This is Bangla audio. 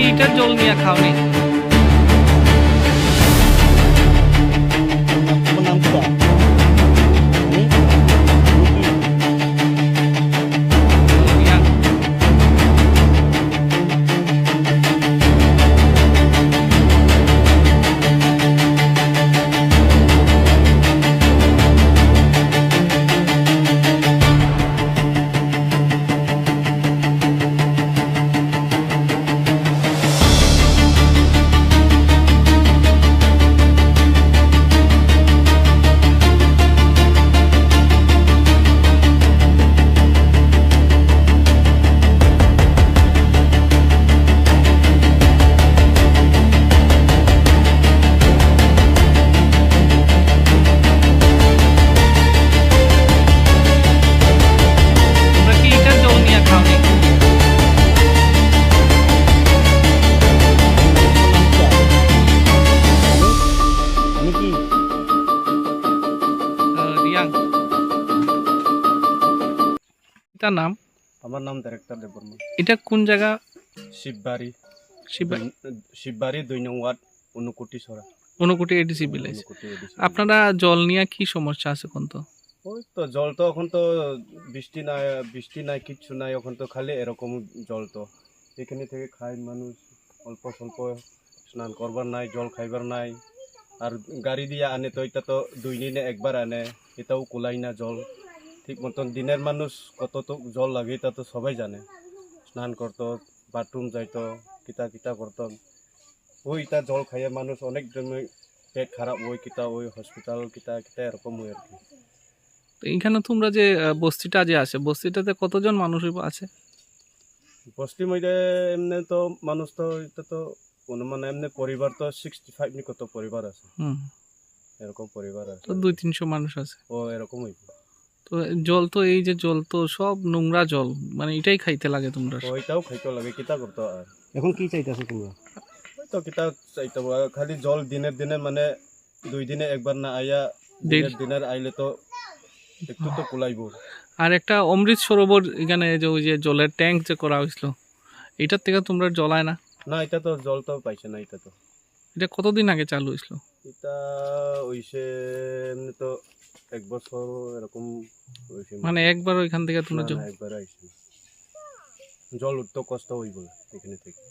কি এটার জল নিয়ে খাওনি? তোমার নাম কি? রিয়াং। তোমরা কি এটার জল নিয়ে খাওনি? আমি কি? রিয়াং। এটার নাম? আমার নাম ডাইরেক্টর দেববর্মা। এটা কোন জায়গা? শিববাড়ি। শিবা শিববাড়ি ২ নং ওয়ার্ড, ঊনকোটি সরা। Unakoti ADC village. Unakoti ADC. আপনারা জল নিয়ে কি সমস্যা আছে কোন তো? ওই তো জল তো এখন তো বৃষ্টি নাই কিচ্ছু নাই, এখন তো খালি এরকম জল তো এখানে থেকে খায় মানুষ, অল্প স্বল্প স্নান করবার নাই, জল খাইবার নাই। আর গাড়ি দিয়ে আনে তো এটা তো 2 দিনে একবার আনে, এটাও কোলাই না জল ঠিক মতন। দিনের মানুষ কত তো জল লাগে এটা তো সবাই জানে। স্নান করতো, বাথরুম যাইতো, কিতা কিতা করতো, ওইটা জল খাইয়ে মানুষ অনেক জনের পেট খারাপ ওই কিতা, ওই হসপিটাল কিতা কিতা এরকম হয় আর কি। তো এইখানে তোমরা যে বস্তিটা যে আছে, বস্তিটাতে কতজন মানুষ আছে? বস্তি মধ্যে এমনি তো মানুষ তো এটা তো অনুমান এমনি পরিবার তো 65 নি কত পরিবার আছে, হুম, এরকম পরিবার আছে তো 200-300 মানুষ আছে। ও এরকম হইব। তো জল তো এই যে জল তো সব নোংরা জল, মানে এটাই খাইতে লাগে তোমরা। ওইটাও খাইতে লাগে, কিতা করতো আর এখন কি চাইতেছো তোমরা? ওই তো কিতা চাইতে খালি জল দিনের দিনে মানে 2 দিনে একবার না আইয়া দিনের আইলে তো একটু তো কুলাইব। আর একটা অমৃত সরোবর এখানে যে ওই যে জলের ট্যাঙ্ক যে করা হয়েছিল, এটার থেকে তোমরা জলায় না? না এটা তো জল তো পাইছে না, এটা তো এটা কতদিন আগে চালু হয়েছিল? এটা হইছে এমনি তো 1 বছর এরকম হইছে। মানে একবার ওইখান থেকে তোমরা না, একবার আইছে, জল উঠতে কষ্ট হইব এখানে থেকে।